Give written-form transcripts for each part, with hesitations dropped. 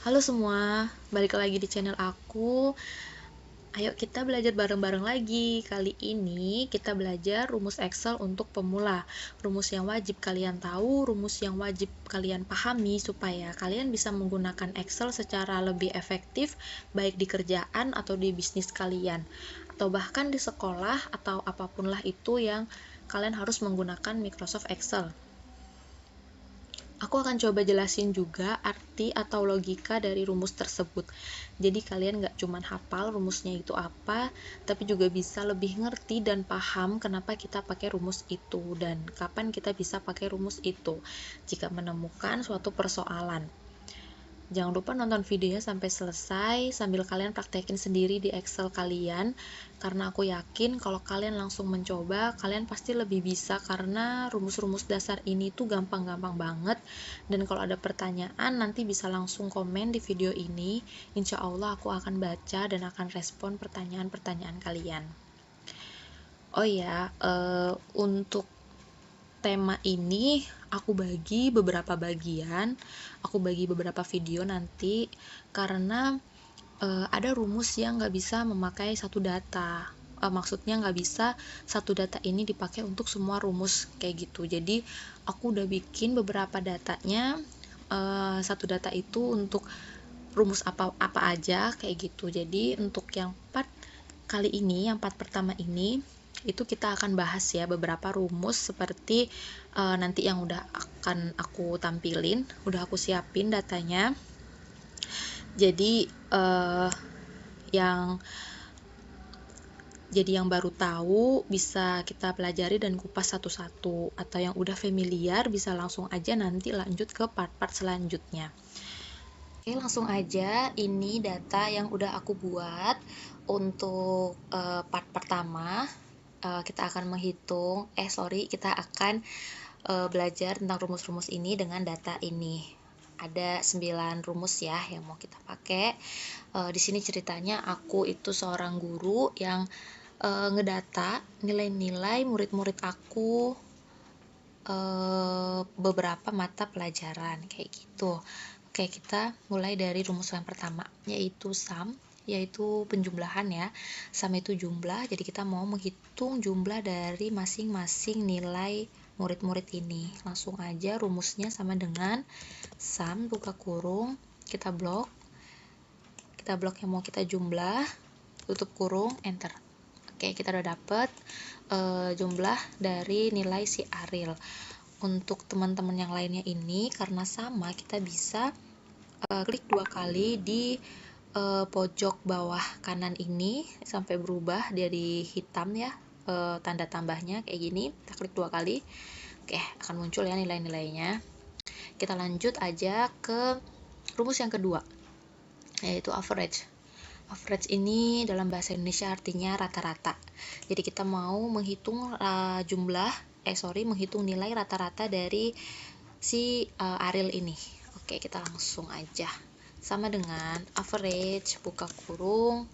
Halo semua, balik lagi di channel aku. Ayo kita belajar bareng-bareng lagi. Kali ini kita belajar rumus Excel untuk pemula. Rumus yang wajib kalian tahu, rumus yang wajib kalian pahami supaya kalian bisa menggunakan Excel secara lebih efektif baik di kerjaan atau di bisnis kalian, atau bahkan di sekolah atau apapunlah itu yang kalian harus menggunakan Microsoft Excel. Aku akan coba jelasin juga arti atau logika dari rumus tersebut. Jadi kalian nggak cuma hafal rumusnya itu apa, tapi juga bisa lebih ngerti dan paham kenapa kita pakai rumus itu dan kapan kita bisa pakai rumus itu jika menemukan suatu persoalan. Jangan lupa nonton videonya sampai selesai sambil kalian praktekin sendiri di Excel kalian, karena aku yakin kalau kalian langsung mencoba, kalian pasti lebih bisa karena rumus-rumus dasar ini tuh gampang-gampang banget. Dan kalau ada pertanyaan nanti bisa langsung komen di video ini. Insya Allah aku akan baca dan akan respon pertanyaan-pertanyaan kalian. Oh ya, untuk tema ini aku bagi beberapa bagian, aku bagi beberapa video nanti karena ada rumus yang nggak bisa memakai satu data. Maksudnya nggak bisa satu data ini dipakai untuk semua rumus kayak gitu. Jadi aku udah bikin beberapa datanya, satu data itu untuk rumus apa aja kayak gitu. Jadi untuk yang part kali ini, yang part pertama ini, itu kita akan bahas ya beberapa rumus seperti nanti yang udah akan aku tampilin, udah aku siapin datanya. Jadi yang baru tahu bisa kita pelajari dan kupas satu-satu, atau yang udah familiar bisa langsung aja nanti lanjut ke part-part selanjutnya. Oke, langsung aja, ini data yang udah aku buat untuk part pertama. Kita akan kita akan belajar tentang rumus-rumus ini dengan data ini. Ada 9 rumus ya yang mau kita pakai. Di sini ceritanya aku itu seorang guru yang ngedata nilai-nilai murid-murid aku beberapa mata pelajaran kayak gitu. Oke, kita mulai dari rumus yang pertama, yaitu sum, yaitu penjumlahan ya. Sum itu jumlah, jadi kita mau menghitung jumlah dari masing-masing nilai murid-murid ini. Langsung aja rumusnya sama dengan sum buka kurung, kita blok yang mau kita jumlah, tutup kurung, enter. Oke, kita udah dapet jumlah dari nilai si Ariel. Untuk teman-teman yang lainnya ini, karena sama, kita bisa klik 2 kali di pojok bawah kanan ini sampai berubah dari hitam ya, tanda tambahnya kayak gini. Kita klik 2 kali. Oke, akan muncul ya nilai-nilainya. Kita lanjut aja ke rumus yang kedua, yaitu average. Average ini dalam bahasa Indonesia artinya rata-rata. Jadi kita mau menghitung menghitung nilai rata-rata dari si Ariel ini. Oke, kita langsung aja. Sama dengan average buka kurung,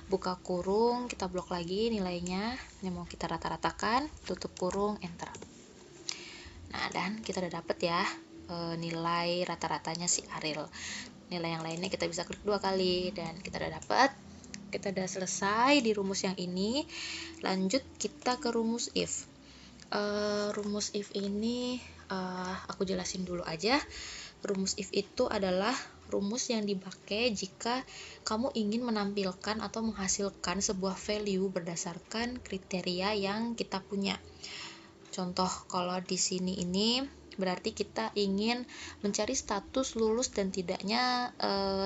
buka kurung, kita blok lagi nilainya yang mau kita rata-ratakan, tutup kurung, enter. Nah, dan kita udah dapet ya nilai rata-ratanya si Ariel. Nilai yang lainnya kita bisa klik 2 kali dan kita udah dapat. Kita udah selesai di rumus yang ini. Lanjut kita ke rumus if. Rumus if ini aku jelasin dulu aja. Rumus if itu adalah rumus yang dipakai jika kamu ingin menampilkan atau menghasilkan sebuah value berdasarkan kriteria yang kita punya. Contoh, kalau di sini ini berarti kita ingin mencari status lulus dan tidaknya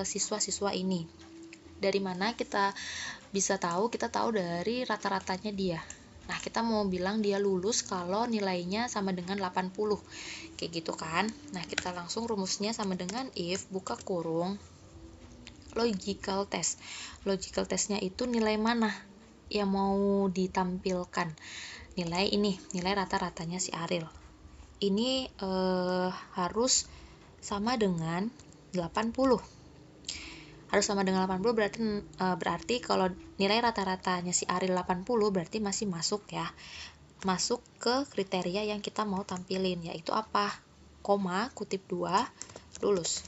siswa-siswa ini. Dari mana kita bisa tahu? Kita tahu dari rata-ratanya dia. Nah, kita mau bilang dia lulus kalau nilainya sama dengan 80. Kayak gitu kan. Nah, kita langsung rumusnya sama dengan if buka kurung logical test. Logical testnya itu nilai mana yang mau ditampilkan? Nilai ini, nilai rata-ratanya si Ariel. Ini harus sama dengan 80. Harus sama dengan 80 berarti kalau nilai rata-ratanya si Ariel 80 berarti masih masuk ya. Masuk ke kriteria yang kita mau tampilin, yaitu apa? Koma, kutip 2, lulus.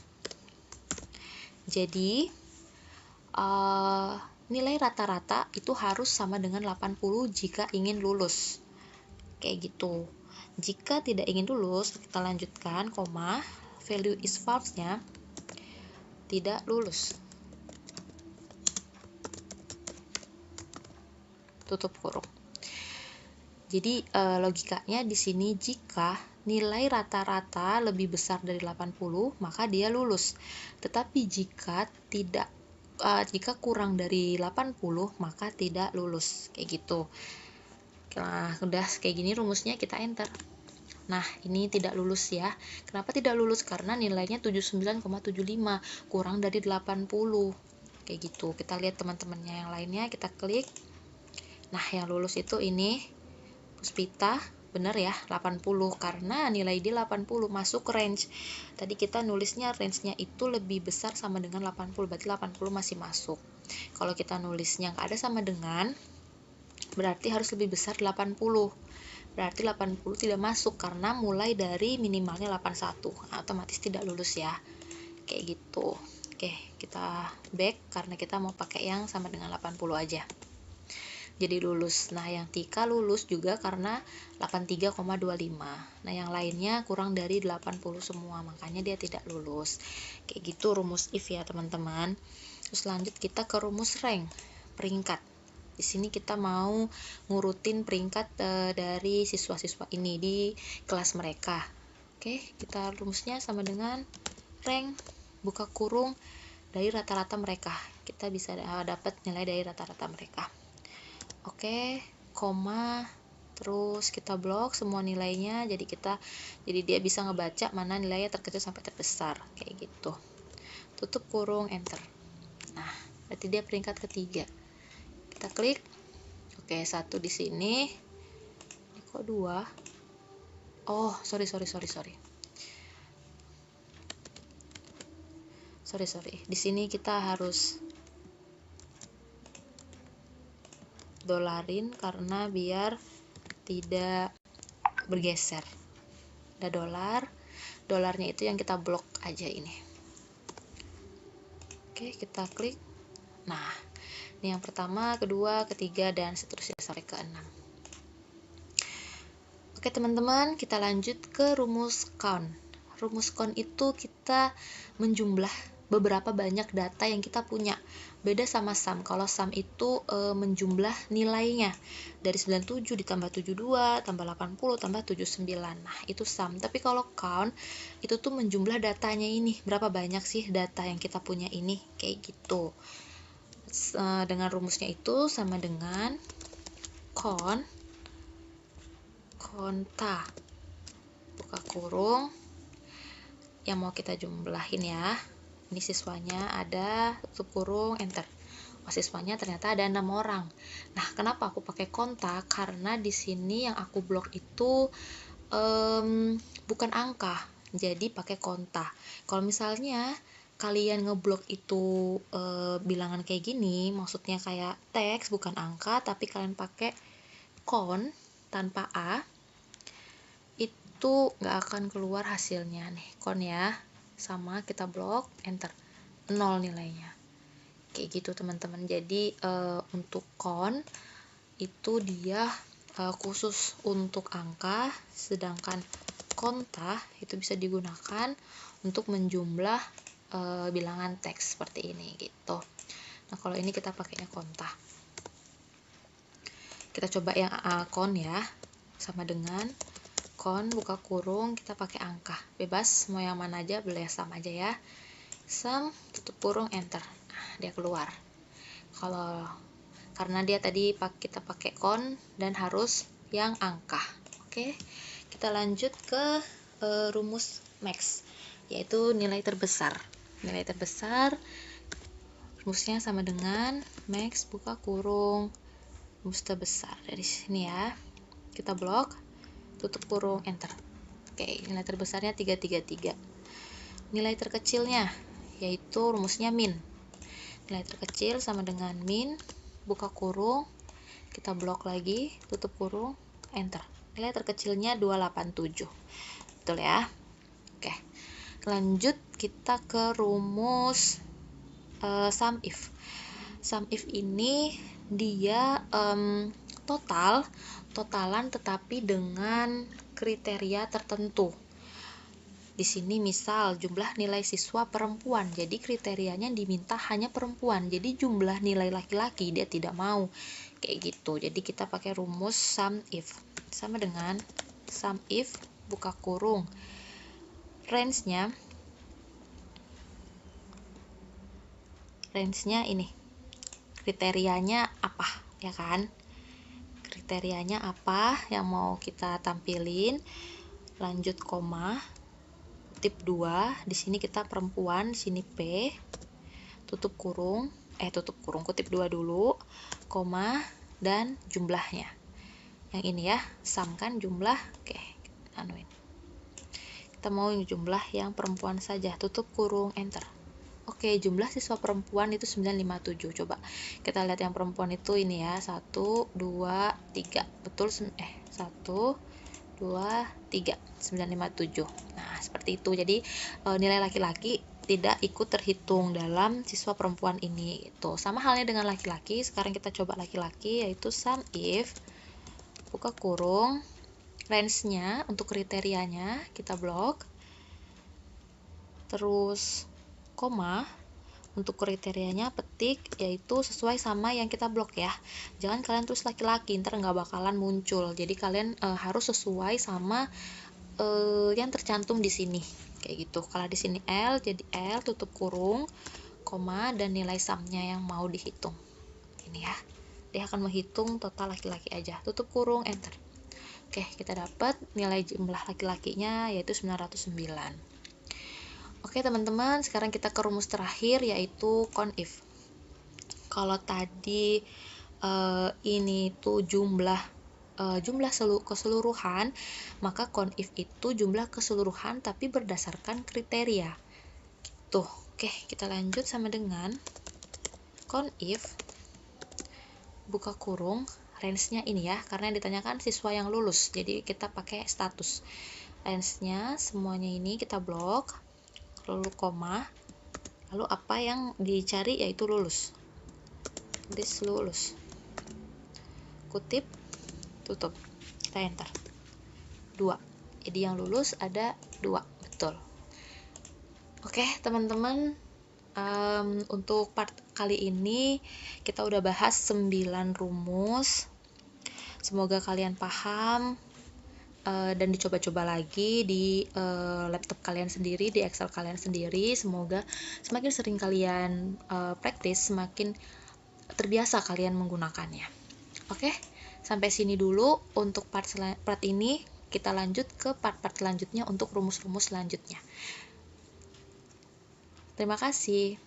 Jadi nilai rata-rata itu harus sama dengan 80 jika ingin lulus. Kayak gitu. Jika tidak ingin lulus, kita lanjutkan, koma, value is false-nya tidak lulus. Tutup kurung. Jadi logikanya di sini jika nilai rata-rata lebih besar dari 80, maka dia lulus. Tetapi jika kurang dari 80, maka tidak lulus. Kayak gitu. Nah, udah kayak gini rumusnya, kita enter. Nah, ini tidak lulus ya. Kenapa tidak lulus? Karena nilainya 79,75, kurang dari 80. Kayak gitu. Kita lihat teman-temannya yang lainnya, kita klik. Nah, yang lulus itu ini Puspita, bener ya, 80, karena nilai dia 80 masuk range. Tadi kita nulisnya range-nya itu lebih besar sama dengan 80, berarti 80 masih masuk. Kalau kita nulisnya nggak ada sama dengan, berarti harus lebih besar 80. Berarti 80 tidak masuk karena mulai dari minimalnya 81. Otomatis tidak lulus ya. Kayak gitu. Oke, kita back karena kita mau pakai yang sama dengan 80 aja. Jadi lulus. Nah, yang Tika lulus juga karena 83,25. Nah, yang lainnya kurang dari 80 semua, makanya dia tidak lulus. Kayak gitu rumus if ya, teman-teman. Terus lanjut kita ke rumus rank, peringkat. Di sini kita mau ngurutin peringkat dari siswa-siswa ini di kelas mereka. Oke, kita rumusnya sama dengan rank buka kurung dari rata-rata mereka. Kita bisa dapat nilai dari rata-rata mereka. Oke, koma, terus kita blok semua nilainya, jadi dia bisa ngebaca mana nilainya terkecil sampai terbesar, kayak gitu. Tutup kurung, enter. Nah, berarti dia peringkat ketiga. Kita klik. Oke, 1 di sini. Ini kok 2? Oh, sorry. Di sini kita harus dolarin karena biar tidak bergeser. Ada dolarnya itu yang kita blok aja ini. Oke, kita klik. Nah, ini yang pertama, kedua, ketiga, dan seterusnya sampai ke 6. Oke teman-teman, kita lanjut ke rumus count. Rumus count itu kita menjumlah beberapa banyak data yang kita punya. Beda sama sum. Kalau sum itu menjumlah nilainya. Dari 97 ditambah 72, tambah 80, tambah 79. Nah, itu sum. Tapi kalau count, itu tuh menjumlah datanya ini. Berapa banyak sih data yang kita punya ini? Kayak gitu. Dengan rumusnya itu sama dengan konta buka kurung yang mau kita jumlahin ya. Ini siswanya ada, tutup kurung, enter. Siswanya ternyata ada 6 orang. Nah, kenapa aku pakai konta? Karena di sini yang aku blok itu bukan angka, jadi pakai konta. Kalau misalnya kalian ngeblok itu bilangan kayak gini, maksudnya kayak teks bukan angka, tapi kalian pakai kon tanpa a, itu nggak akan keluar hasilnya nih, kon ya. Sama kita blok, enter, 0 nilainya. Kayak gitu teman-teman. Jadi untuk kon itu dia khusus untuk angka, sedangkan konta itu bisa digunakan untuk menjumlah bilangan teks seperti ini gitu. Nah, kalau ini kita pakainya konta. Kita coba yang kon ya, sama dengan kon buka kurung, kita pakai angka, bebas mau yang mana aja, boleh sama aja ya. Sum, tutup kurung, enter. Nah, dia keluar. Karena dia tadi kita pakai kon dan harus yang angka. Oke, kita lanjut ke rumus max, yaitu nilai terbesar. Nilai terbesar rumusnya sama dengan max buka kurung rumus terbesar. Dari sini ya, kita blok, tutup kurung, enter. Oke, nilai terbesarnya 333. Nilai terkecilnya yaitu rumusnya min. Nilai terkecil sama dengan min buka kurung, kita blok lagi, tutup kurung, enter. Nilai terkecilnya 287. Betul ya? Oke. Lanjut kita ke rumus sum if. Sum if ini dia totalan tetapi dengan kriteria tertentu. Di sini misal jumlah nilai siswa perempuan, jadi kriterianya diminta hanya perempuan, jadi jumlah nilai laki-laki dia tidak mau, kayak gitu. Jadi kita pakai rumus sum if, sama dengan sum if buka kurung range-nya ini, kriterianya apa, ya kan? Kriterianya apa yang mau kita tampilin, lanjut koma, kutip 2, di sini kita perempuan, di sini P, tutup kurung, kutip 2 dulu, koma, dan jumlahnya. Yang ini ya, sum kan jumlah, oke, anuin. Kita mau jumlah yang perempuan saja, tutup kurung, enter. Oke, jumlah siswa perempuan itu 957. Coba kita lihat yang perempuan itu ini ya, 1, 2, 3. Betul, 1, 2, 3, 957. Nah, seperti itu. Jadi nilai laki-laki tidak ikut terhitung dalam siswa perempuan ini. Itu sama halnya dengan laki-laki. Sekarang kita coba laki-laki, yaitu sum if buka kurung range-nya untuk kriterianya kita blok. Terus koma, untuk kriterianya petik, yaitu sesuai sama yang kita blok ya. Jangan kalian terus laki-laki, ntar nggak bakalan muncul. Jadi kalian harus sesuai sama yang tercantum di sini, kayak gitu. Kalau di sini L, jadi L tutup kurung, koma, dan nilai sumnya yang mau dihitung. Ini ya, dia akan menghitung total laki-laki aja. Tutup kurung, enter. Oke, kita dapat nilai jumlah laki-lakinya yaitu 909. Oke teman-teman, sekarang kita ke rumus terakhir yaitu conif. Kalau tadi ini tuh jumlah keseluruhan, maka conif itu jumlah keseluruhan tapi berdasarkan kriteria. Tuh, oke, kita lanjut sama dengan conif buka kurung range-nya ini ya, karena yang ditanyakan siswa yang lulus, jadi kita pakai status. Range-nya semuanya ini kita blok, lalu koma, lalu apa yang dicari yaitu lulus, this lulus, kutip, tutup, kita enter 2, jadi yang lulus ada 2, betul. Oke teman-teman, untuk part kali ini kita udah bahas 9 rumus. Semoga kalian paham dan dicoba-coba lagi di laptop kalian sendiri, di Excel kalian sendiri. Semoga semakin sering kalian praktis, semakin terbiasa kalian menggunakannya. Oke, sampai sini dulu untuk part ini. Kita lanjut ke part-part selanjutnya untuk rumus-rumus selanjutnya. Terima kasih.